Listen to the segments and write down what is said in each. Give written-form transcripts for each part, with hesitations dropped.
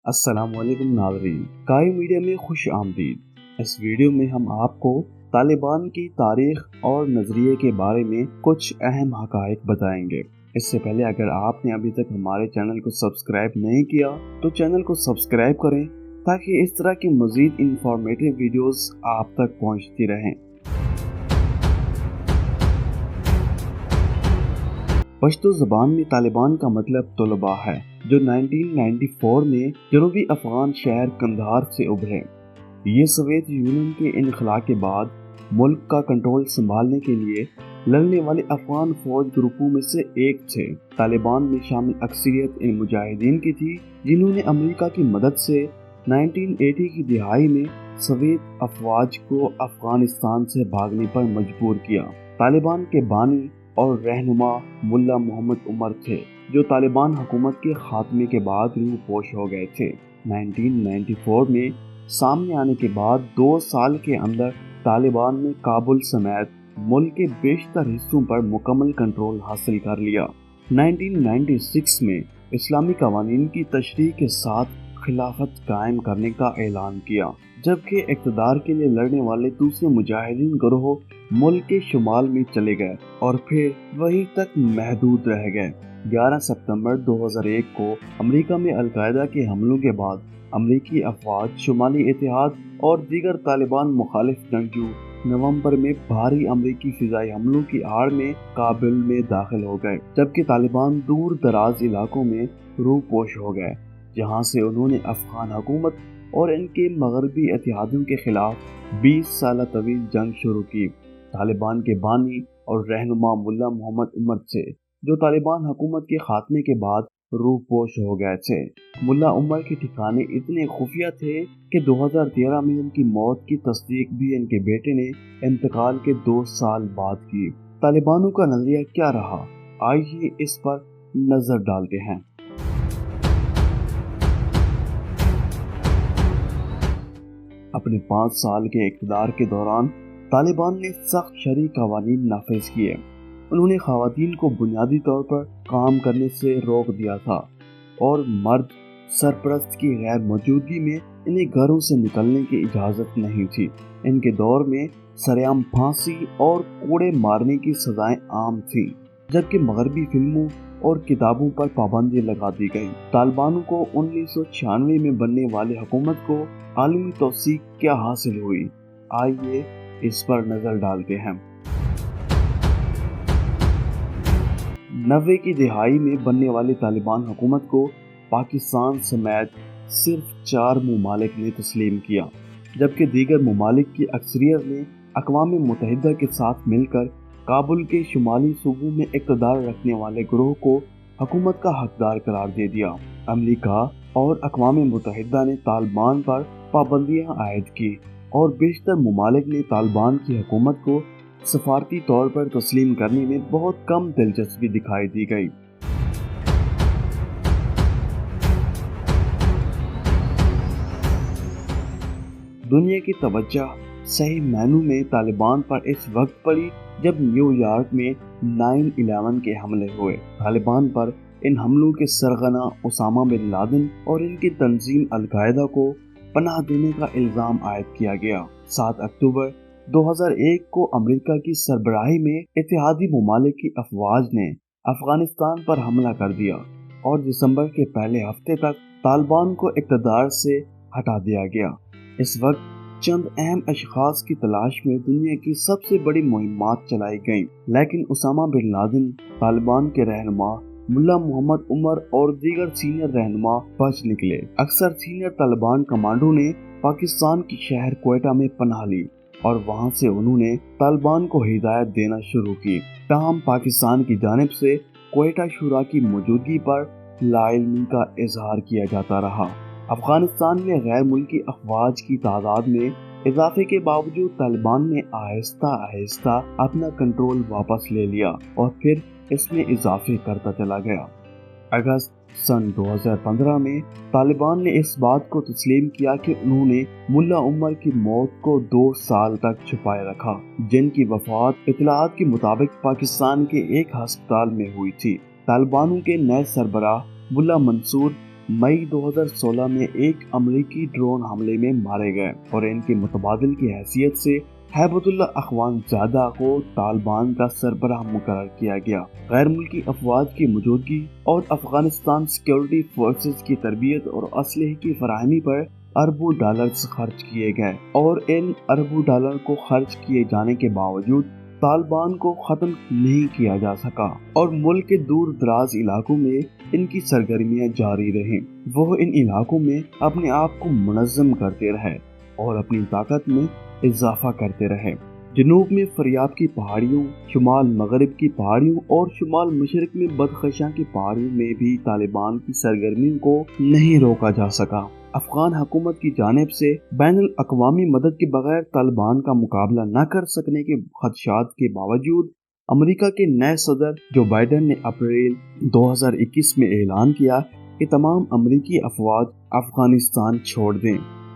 अस्सलाम वालेकुम नाज़रीन, काई मीडिया में खुश आमदीद। इस वीडियो में हम आपको तालिबान की तारीख और नज़रिए के बारे में कुछ अहम हक़ाइक़ बताएंगे। इससे पहले अगर आपने अभी तक हमारे चैनल को सब्सक्राइब नहीं किया तो चैनल को सब्सक्राइब करें ताकि इस तरह की मज़ीद इंफॉर्मेटिव वीडियोस आप तक पहुंचती रहें। पश्तो ज़बान में तालिबान का मतलब तलबा है, जो 1994 में जनूबी अफ़गान शहर कंधार से उभरे। ये सोवियत यूनियन के इनखला के बाद मुल्क का कंट्रोल संभालने के लिए लड़ने वाले अफ़गान फौज ग्रुपों में से एक थे। तालिबान में शामिल अक्सरियत इन मुजाहिदीन की थी जिन्होंने अमेरिका की मदद से 1980 की दिहाई में सोवियत अफवाज को अफगानिस्तान से भागने पर मजबूर किया। तालिबान के बानी और रहनुमा मुल्ला मोहम्मद उमर थे, जो तालिबान हुकूमत के खात्मे के बाद रूपोश हो गए थे। 1994 में सामने आने के बाद 2 साल के अंदर तालिबान ने काबुल समेत मुल्क के बेशतर हिस्सों पर मुकम्मल कंट्रोल हासिल कर लिया। 1996 में इस्लामी कवानीन की तशरीह के साथ खिलाफत कायम करने का ऐलान किया, जबकि इक़्तिदार के लिए लड़ने वाले दूसरे मुजाहिदीन गिरोह मुल्क के शुमाल में चले गए और फिर वहीं तक महदूद रह गए। 11 सितंबर 2001 को अमेरिका में अल-कायदा के हमलों के बाद अमेरिकी अफवाज, शुमाली इत्तेहाद और दीगर तालिबान मुखालिफ जंगजू नवंबर में भारी अमेरिकी फिजाई हमलों की आड़ में काबुल में दाखिल हो गए, जबकि तालिबान दूर दराज इलाकों में रूपोश हो गए, जहां से उन्होंने अफगान हुकूमत और इनके मगरबी इत्तेहादियों के खिलाफ 20 साल तवील जंग शुरू की। तालिबान के बानी और रहनुमा मुल्ला मोहम्मद उमर थे, जो तालिबान हुकूमत के खात्मे के बाद रूपोश हो गए थे। मुल्ला उमर के ठिकाने इतने खुफिया थे कि 2013 में इनकी मौत की तस्दीक भी इनके बेटे ने इंतकाल के 2 साल बाद की। तालिबानों का नजरिया क्या रहा, आइए इस पर नजर डालते हैं। अपने 5 साल के इक़्तिदार के दौरान तालिबान ने सख्त शरई कवानीन नाफिज किए। उन्होंने ख़वातीन को बुनियादी तौर पर काम करने से रोक दिया था और मर्द सरपरस्त की गैर मौजूदगी में इन्हें घरों से निकलने की इजाज़त नहीं थी। इनके दौर में सरेआम फांसी और कोड़े मारने की सजाएं आम थीं, जबकि मगरबी फिल्मों और किताबों पर पाबंदी लगा दी गई। तालिबानों को 1996 में बनने वाली हुकूमत को आलमी तौसीक क्या हासिल हुई, आइए इस पर नजर डालते हैं। 90 की दिहाई में बनने वाली तालिबान हुकूमत को पाकिस्तान समेत सिर्फ 4 ममालिक ने तस्लीम किया, जबकि दीगर ममालिक की अक्सरियत ने अक़वाम मुत्तहिदा के साथ मिलकर काबुल के शुमाली सूबों में इक़्तिदार रखने वाले गिरोह को हुकूमत का हकदार करार दे दिया। अमेरिका और अक़वाम मुत्तहिदा ने तालिबान पर पाबंदियां आयद की और बेशतर ममालिक ने तालिबान की हुकूमत को सफारती तौर पर तस्लीम करने में बहुत कम दिलचस्पी दिखाई दी गई। दुनिया की तवज्जो सही मायनों में तालिबान पर इस वक्त पड़ी जब न्यूयॉर्क में 9/11 के हमले हुए। तालिबान पर इन हमलों के सरगना उसामा बिन लादेन और इनकी तंजीम अल-कायदा को पनाह देने का इल्ज़ाम आयद किया गया। 7 अक्टूबर 2001 को अमेरिका की सरबराही में इत्तेहादी ममालिक की अफवाज ने अफगानिस्तान पर हमला कर दिया और दिसंबर के पहले हफ्ते तक तालिबान को इक़्तिदार से हटा दिया गया। इस वक्त चंद अहम अशखास की तलाश में दुनिया की सबसे बड़ी मुहिम्मात चलाई गईं, लेकिन उसामा बिन लादेन, तालिबान के रहनुमा मुल्ला मोहम्मद उमर और दीगर सीनियर रहनुमा बच निकले। अक्सर सीनियर तालिबान कमांडो ने पाकिस्तान के शहर क्वेटा में पनाह ली और वहां से उन्होंने तालिबान को हिदायत देना शुरू की। ताहम पाकिस्तान की जानिब से क्वेटा शुरा की मौजूदगी पर लाइल्मी का इजहार किया जाता रहा। अफगानिस्तान में गैर मुल्की अफवाज की तादाद में इजाफे के बावजूद तालिबान ने आहिस्ता आहिस्ता अपना कंट्रोल वापस ले लिया और फिर इसमें इजाफे करता चला गया। अगस्त सन 2015 में तालिबान ने इस बात को तस्लीम किया कि उन्होंने मुल्ला उमर की मौत को 2 साल तक छुपाए रखा, जिनकी वफात इतलात के मुताबिक पाकिस्तान के एक अस्पताल में हुई थी। तालिबानों के नए सरबराह मुल्ला मंसूर मई 2016 में एक अमेरिकी ड्रोन हमले में मारे गए और इनके मुतबादिल की हैसियत से हैबतुल्लाह अखवंदज़ादा को तालिबान का सरबराह मुकर्रर किया गया। गैर मुल्की अफवाज की मौजूदगी और अफगानिस्तान सिक्योरिटी फोर्सेस की तरबियत और असलहे की फराहमी पर अरबों डॉलर्स खर्च किए गए और इन अरबों डॉलर को खर्च किए जाने के बावजूद तालिबान को खत्म नहीं किया जा सका और मुल्क के दूर दराज इलाकों में इनकी सरगर्मियां जारी रहीं। वो इन इलाकों में अपने आप को मुनज़्ज़म करते रहे और अपनी ताकत में इजाफा करते रहे। जनूब में फरियाब की पहाड़ियों, शुमाल मगरिब की पहाड़ियों और शुमाल मशरिक में बदख्शां की पहाड़ियों में भी तालिबान की सरगर्मियों को नहीं रोका जा सका। अफगान हुकूमत की जानिब से बैनुल अक़वामी मदद के बगैर तालिबान का मुकाबला न कर सकने के खदशात के बावजूद अमेरिका के नए सदर जो बाइडन ने अप्रैल 2021 में ऐलान किया कि तमाम अमेरिकी अफवाज अफगानिस्तान छोड़ दें।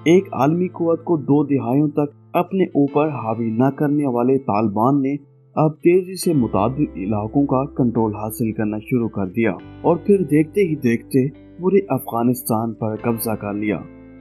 एक आलमी कुव्वत को 2 दहाइयों तक अपने ऊपर हावी न करने वाले तालिबान ने अब तेजी से मुतादिद इलाकों का कंट्रोल हासिल करना शुरू कर दिया और फिर देखते ही देखते पूरे अफगानिस्तान पर कब्जा कर लिया।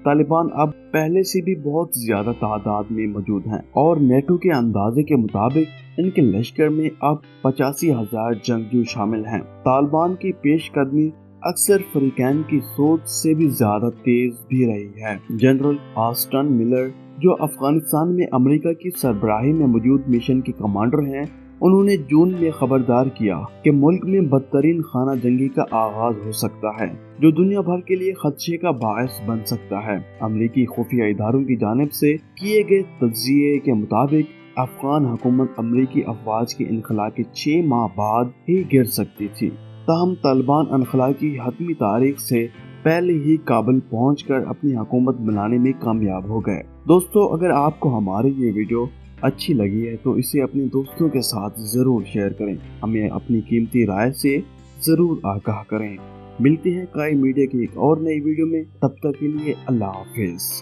तालिबान अब पहले से भी बहुत ज्यादा तादाद में मौजूद हैं और नेटो के अंदाजे के मुताबिक इनके लश्कर में अब 85,000 जंगजू शामिल हैं। तालिबान की पेशकदमी अक्सर फरीकैन की सोच से भी ज्यादा तेज भी रही है। जनरल ऑस्टन मिलर जो अफगानिस्तान में अमेरिका की सरबराही में मौजूद मिशन के कमांडर हैं, उन्होंने जून में खबरदार किया कि मुल्क में बदतरीन खाना जंगी का आगाज हो सकता है जो दुनिया भर के लिए खदशे का बायस बन सकता है। अमेरिकी खुफिया इदारों की जानिब से किए गए तज्जिये के मुताबिक अफगान हुकूमत अमेरिकी अफवाज के इनखला के 6 माह बाद ही गिर सकती थी। ताहम तालिबान इनखला की हतमी तारीख से पहले ही काबुल पहुंचकर अपनी हुकूमत बनाने में कामयाब हो गए। दोस्तों, अगर आपको हमारी ये वीडियो अच्छी लगी है तो इसे अपने दोस्तों के साथ ज़रूर शेयर करें। हमें अपनी कीमती राय से ज़रूर आगाह करें। मिलते हैं काई मीडिया की एक और नई वीडियो में, तब तक के लिए अल्लाह हाफिज़।